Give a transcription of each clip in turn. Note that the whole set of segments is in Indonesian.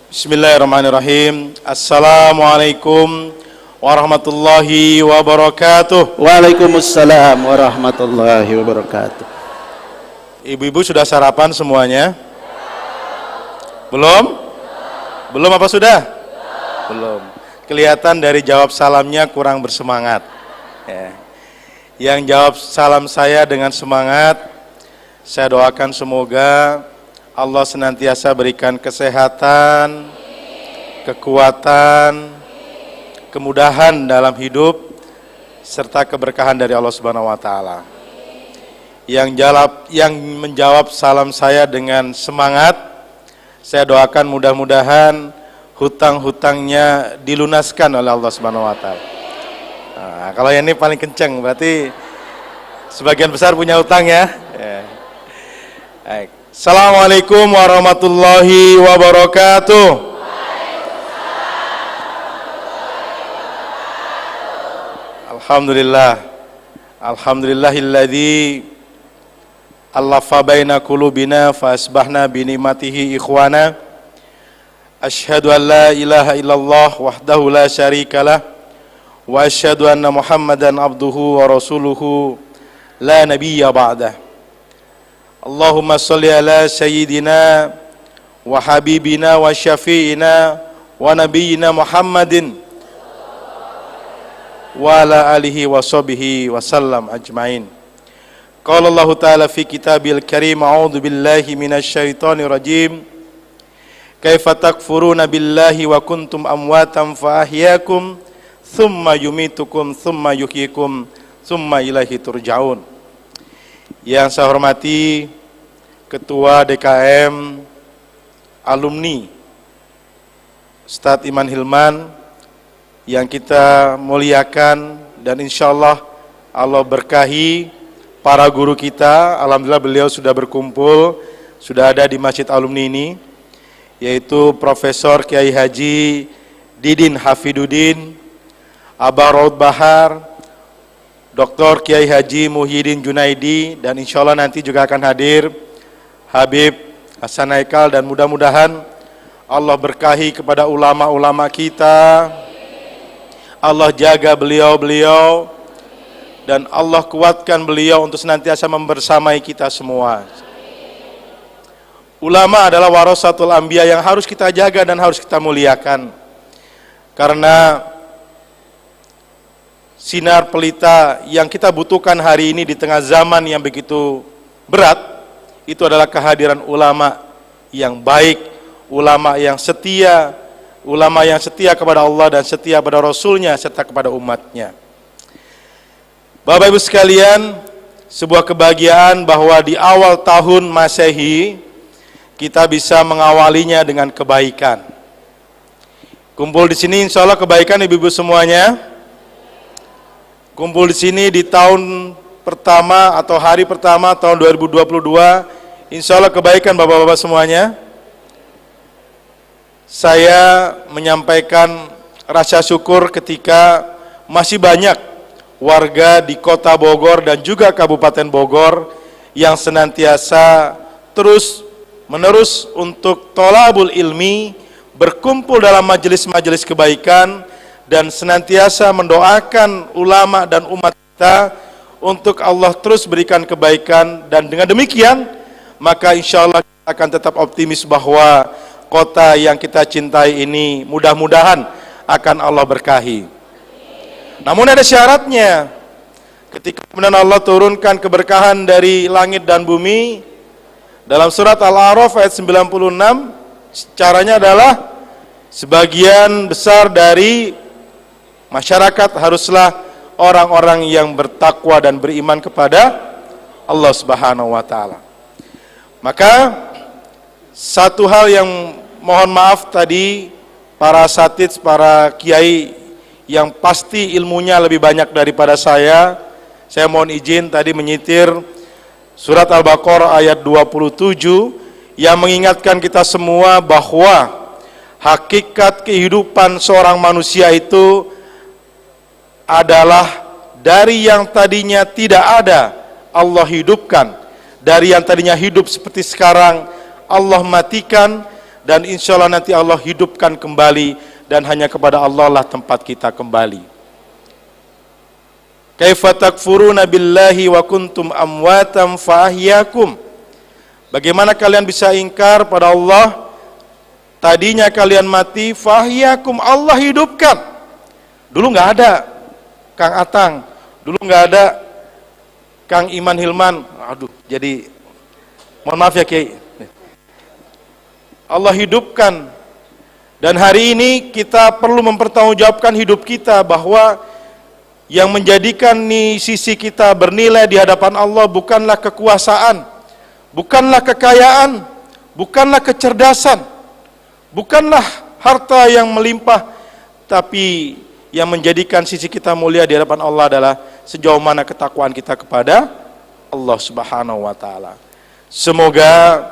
Bismillahirrahmanirrahim. Assalamualaikum warahmatullahi wabarakatuh. Waalaikumsalam warahmatullahi wabarakatuh. Ibu-ibu sudah sarapan semuanya? Belum? Belum apa sudah? Belum. Kelihatan dari jawab salamnya kurang bersemangat. Ya. Yang jawab salam saya dengan semangat, saya doakan semoga Allah senantiasa berikan kesehatan, kekuatan, kemudahan dalam hidup, serta keberkahan dari Allah Subhanahu wa Ta'ala. Yang menjawab salam saya dengan semangat, saya doakan mudah-mudahan hutang-hutangnya dilunaskan oleh Allah Subhanahu wa Ta'ala. Nah, kalau yang ini paling kenceng, berarti sebagian besar punya hutang ya. Baik. Assalamualaikum warahmatullahi wabarakatuh. Alhamdulillah. Alhamdulillahilladzi allafa baina qulubina fa asbahna bi ni'matihi ikhwana. Asyhadu an la ilaha illallah wahdahu la syarikalah wa asyhadu anna Muhammadan abduhu wa rasuluhu la nabiyya ba'dah. Allahumma salli ala sayyidina wa habibina wa syafi'ina wa nabiyyina Muhammadin wa ala alihi wa sahbihi wa sallam ajmain. Qala Allah Ta'ala fi kitabil karim, a'udzu billahi minasy syaithanir rajim. Kaifa takfuruna billahi wa kuntum amwatan fa ahyaakum thumma yumitukum thumma yuhyikum thumma ilaihi turja'un. Yang saya hormati Ketua DKM Alumni Ustadz Iman Hilman, yang kita muliakan, dan insya Allah Allah berkahi para guru kita. Alhamdulillah beliau sudah berkumpul, sudah ada di Masjid Alumni ini, yaitu Profesor Kiai Haji Didin Hafidudin, Abah Raud Bahar, Dr. Kiai Haji Muhyiddin Junaidi, dan insya Allah nanti juga akan hadir Habib Hasan Haikal, dan mudah-mudahan Allah berkahi kepada ulama-ulama kita, Allah jaga beliau-beliau, dan Allah kuatkan beliau untuk senantiasa membersamai kita semua. Ulama adalah warasatul anbiya yang harus kita jaga dan harus kita muliakan, karena sinar pelita yang kita butuhkan hari ini di tengah zaman yang begitu berat, itu adalah kehadiran ulama yang baik, ulama yang setia, ulama yang setia kepada Allah dan setia pada Rasulnya serta kepada umatnya. Bapak Ibu sekalian, sebuah kebahagiaan bahwa di awal tahun Masehi kita bisa mengawalinya dengan kebaikan. Kumpul di sini insya Allah kebaikan ibu-ibu semuanya. Kumpul di sini di tahun pertama atau hari pertama tahun 2022, insya Allah kebaikan bapak-bapak semuanya. Saya menyampaikan rasa syukur ketika masih banyak warga di kota Bogor dan juga Kabupaten Bogor yang senantiasa terus menerus untuk tholabul ilmi, berkumpul dalam majelis-majelis kebaikan, dan senantiasa mendoakan ulama dan umat kita untuk Allah terus berikan kebaikan. Dan dengan demikian maka insya Allah kita akan tetap optimis bahwa kota yang kita cintai ini mudah-mudahan akan Allah berkahi. Namun ada syaratnya. Ketika kemudian Allah turunkan keberkahan dari langit dan bumi, dalam surat Al-A'raf ayat 96, caranya adalah sebagian besar dari masyarakat haruslah orang-orang yang bertakwa dan beriman kepada Allah Subhanahu wa Ta'ala. Maka satu hal yang mohon maaf tadi, para asatidz, para kiai yang pasti ilmunya lebih banyak daripada saya mohon izin tadi menyitir surat Al-Baqarah ayat 27 yang mengingatkan kita semua bahwa hakikat kehidupan seorang manusia itu adalah dari yang tadinya tidak ada, Allah hidupkan. Dari yang tadinya hidup seperti sekarang, Allah matikan. dan insya Allah nanti Allah hidupkan kembali, dan hanya kepada Allah lah tempat kita kembali. Kaifa takfuruna billahi wa kuntum amwatam fa ahyakum. Bagaimana kalian bisa ingkar pada Allah, tadinya kalian mati, fa ahyakum, Allah hidupkan. Dulu nggak ada Kang Atang, dulu nggak ada Kang Iman Hilman. Aduh, jadi mohon maaf ya Kiai. Allah hidupkan. Dan hari ini kita perlu mempertanggungjawabkan hidup kita, bahwa yang menjadikan sisi kita bernilai di hadapan Allah bukanlah kekuasaan, bukanlah kekayaan, bukanlah kecerdasan, bukanlah harta yang melimpah, tapi yang menjadikan sisi kita mulia di hadapan Allah adalah sejauh mana ketakwaan kita kepada Allah Subhanahu wa taala. Semoga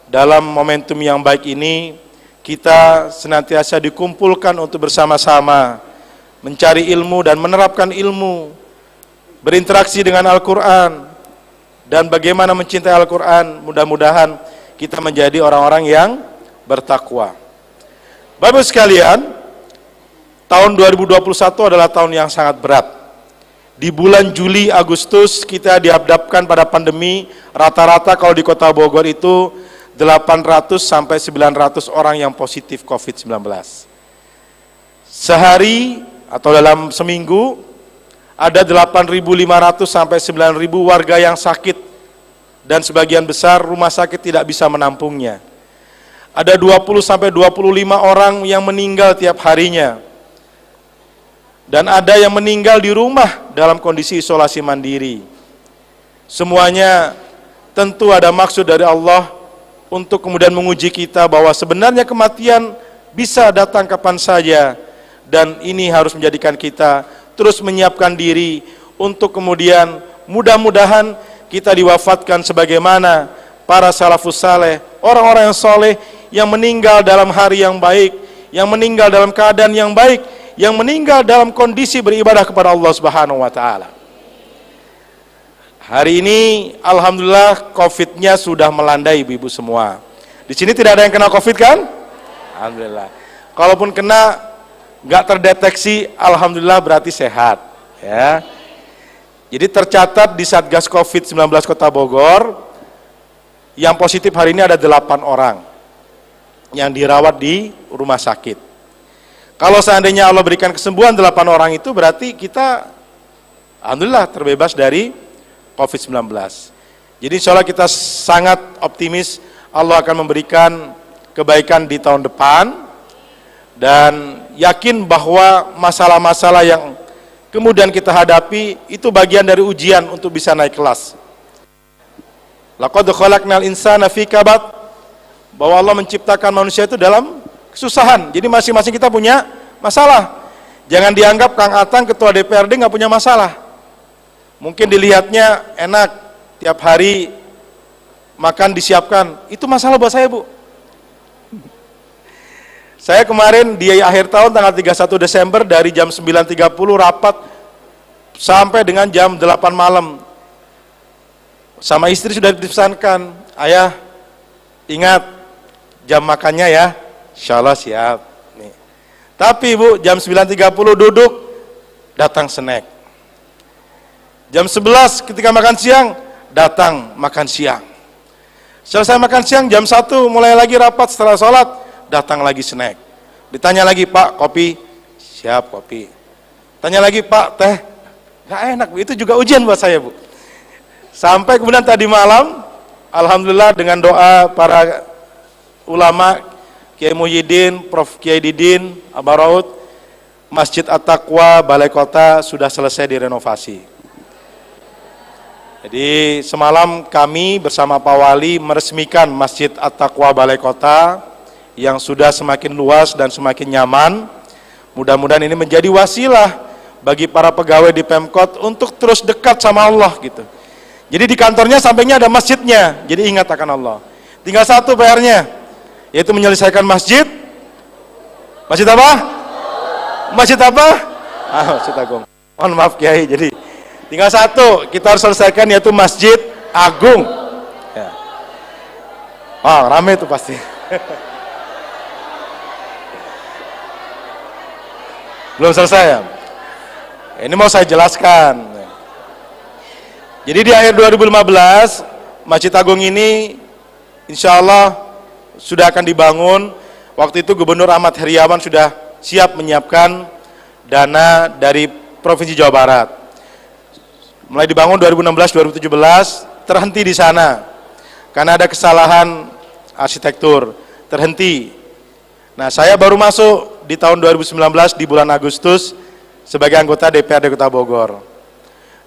dalam momentum yang baik ini kita senantiasa dikumpulkan untuk bersama-sama mencari ilmu dan menerapkan ilmu, berinteraksi dengan Al-Quran, dan bagaimana mencintai Al-Quran. Mudah-mudahan kita menjadi orang-orang yang bertakwa. Bapak sekalian, tahun 2021 adalah tahun yang sangat berat. Di bulan Juli, Agustus kita dihadapkan pada pandemi. Rata-rata kalau di kota Bogor itu 800 sampai 900 orang yang positif COVID-19. Sehari atau dalam seminggu ada 8.500 sampai 9.000 warga yang sakit, dan sebagian besar rumah sakit tidak bisa menampungnya. Ada 20 sampai 25 orang yang meninggal tiap harinya. Dan ada yang meninggal di rumah dalam kondisi isolasi mandiri. Semuanya tentu ada maksud dari Allah untuk kemudian menguji kita bahwa sebenarnya kematian bisa datang kapan saja, dan ini harus menjadikan kita terus menyiapkan diri untuk kemudian mudah-mudahan kita diwafatkan sebagaimana para salafus saleh, orang-orang yang soleh, yang meninggal dalam hari yang baik, yang meninggal dalam keadaan yang baik, yang meninggal dalam kondisi beribadah kepada Allah Subhanahu wa taala. Hari ini alhamdulillah COVID-nya sudah melandai ibu-ibu semua. Di sini tidak ada yang kena COVID kan? Alhamdulillah. Kalaupun kena nggak terdeteksi, alhamdulillah berarti sehat, ya. Jadi tercatat di Satgas COVID-19 Kota Bogor yang positif hari ini ada 8 orang yang dirawat di rumah sakit. Kalau seandainya Allah berikan kesembuhan 8 orang itu, berarti kita alhamdulillah terbebas dari COVID-19. Jadi insya Allah kita sangat optimis Allah akan memberikan kebaikan di tahun depan, dan yakin bahwa masalah-masalah yang kemudian kita hadapi itu bagian dari ujian untuk bisa naik kelas. Laqad khalaqnal insana fi kabad, bahwa Allah menciptakan manusia itu dalam kesusahan. Jadi masing-masing kita punya masalah. Jangan dianggap Kang Atang ketua DPRD nggak punya masalah. Mungkin dilihatnya enak, tiap hari makan disiapkan, itu masalah buat saya, Bu. Saya kemarin di akhir tahun tanggal 31 Desember dari jam 9.30 rapat sampai dengan jam 8 malam. Sama istri sudah dipesankan, ayah ingat jam makannya ya, insya Allah siap. Nih. Tapi Bu, jam 9.30 duduk, datang snack. Jam 11 ketika makan siang, datang makan siang. Selesai makan siang, jam 1 mulai lagi rapat setelah sholat, datang lagi snack. Ditanya lagi, Pak, kopi? Siap, kopi. Tanya lagi, Pak, teh? Gak enak, Bu. Itu juga ujian buat saya, Bu. Sampai kemudian tadi malam, alhamdulillah dengan doa para ulama, Kiai Muhyiddin, Prof. Kiai Didin, Abaraud, Masjid At-Taqwa, Balai Kota sudah selesai direnovasi. Jadi semalam kami bersama Pak Wali meresmikan Masjid At-Taqwa Balai Kota yang sudah semakin luas dan semakin nyaman. Mudah-mudahan ini menjadi wasilah bagi para pegawai di Pemkot untuk terus dekat sama Allah gitu. Jadi di kantornya sampingnya ada masjidnya, jadi ingat akan Allah. Tinggal satu PR-nya, yaitu menyelesaikan masjid. Masjid apa? Masjid apa? Masjid Agung. Mohon maaf Kiai, jadi tinggal satu, kita harus selesaikan, yaitu Masjid Agung. Ya. Rame itu pasti. Belum selesai ya? Ini mau saya jelaskan. Jadi di akhir 2015, Masjid Agung ini insya Allah sudah akan dibangun. Waktu itu Gubernur Ahmad Heriawan sudah siap menyiapkan dana dari Provinsi Jawa Barat. Mulai dibangun 2016-2017, terhenti di sana karena ada kesalahan arsitektur, terhenti. Nah, saya baru masuk di tahun 2019 di bulan Agustus sebagai anggota DPRD Kota Bogor.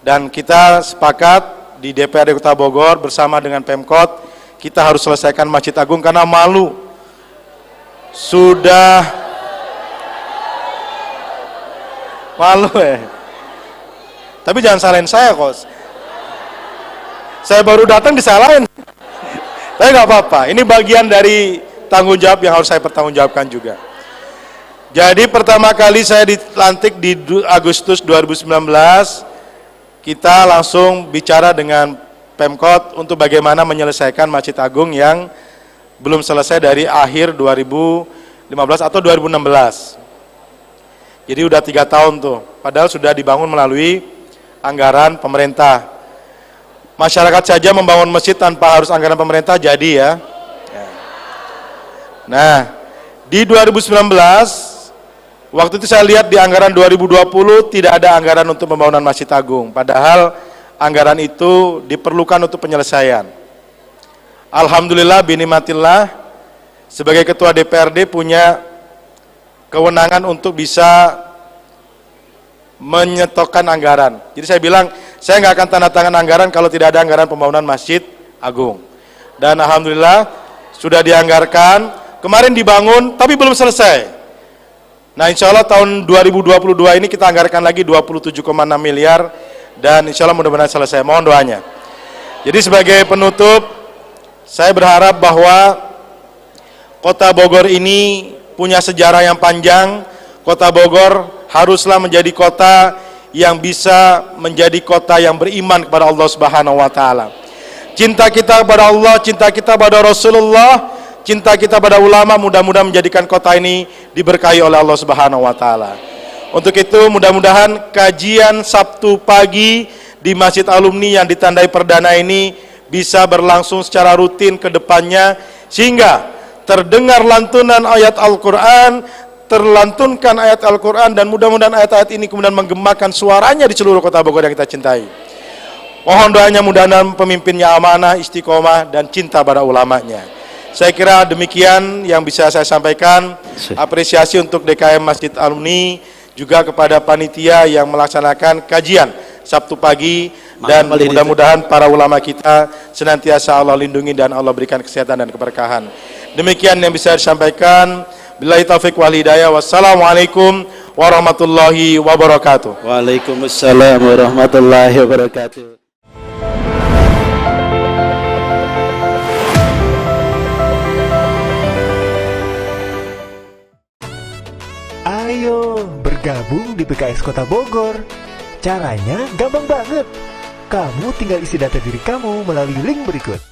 Dan kita sepakat di DPRD Kota Bogor bersama dengan Pemkot, kita harus selesaikan Masjid Agung karena malu. Sudah malu ya. Tapi jangan salahin saya, Kos. Saya baru datang disalahin. Tapi nggak apa-apa. Ini bagian dari tanggung jawab yang harus saya pertanggungjawabkan juga. Jadi pertama kali saya dilantik di Agustus 2019, kita langsung bicara dengan Pemkot untuk bagaimana menyelesaikan Masjid Agung yang belum selesai dari akhir 2015 atau 2016. Jadi udah 3 tahun tuh, padahal sudah dibangun melalui anggaran pemerintah. Masyarakat saja membangun masjid tanpa harus anggaran pemerintah jadi ya. Nah, di 2019, waktu itu saya lihat di anggaran 2020 tidak ada anggaran untuk pembangunan Masjid Agung, padahal anggaran itu diperlukan untuk penyelesaian. Alhamdulillah binimatillah, sebagai ketua DPRD punya kewenangan untuk bisa menyetokkan anggaran. Jadi saya bilang, saya nggak akan tanda tangan anggaran kalau tidak ada anggaran pembangunan Masjid Agung. Dan alhamdulillah sudah dianggarkan, kemarin dibangun tapi belum selesai. Nah, insya Allah tahun 2022 ini kita anggarkan lagi 27,6 miliar dan insya Allah mudah-mudahan selesai. Mohon doanya. Jadi sebagai penutup, saya berharap bahwa Kota Bogor ini punya sejarah yang panjang. Kota Bogor haruslah menjadi kota yang bisa menjadi kota yang beriman kepada Allah Subhanahu wa taala. Cinta kita kepada Allah, cinta kita pada Rasulullah, cinta kita pada ulama mudah-mudahan menjadikan kota ini diberkahi oleh Allah Subhanahu wa taala. Untuk itu mudah-mudahan kajian Sabtu pagi di Masjid Alumni yang ditandai perdana ini bisa berlangsung secara rutin ke depannya sehingga terdengar lantunan ayat Al-Qur'an, terlantunkan ayat Al-Quran, dan mudah-mudahan ayat-ayat ini kemudian menggemakan suaranya di seluruh Kota Bogor yang kita cintai. Mohon doanya mudah-mudahan pemimpinnya amanah, istiqomah, dan cinta pada ulamanya. Saya kira demikian yang bisa saya sampaikan. Apresiasi untuk DKM Masjid Alumni, juga kepada panitia yang melaksanakan kajian Sabtu pagi, dan mudah-mudahan para ulama kita senantiasa Allah lindungi dan Allah berikan kesehatan dan keberkahan. Demikian yang bisa disampaikan. Billahi taufiq wal hidayah. Wassalamualaikum warahmatullahi wabarakatuh. Waalaikumsalam warahmatullahi wabarakatuh. Ayo bergabung di PKS Kota Bogor. Caranya gampang banget. Kamu tinggal isi data diri kamu melalui link berikut.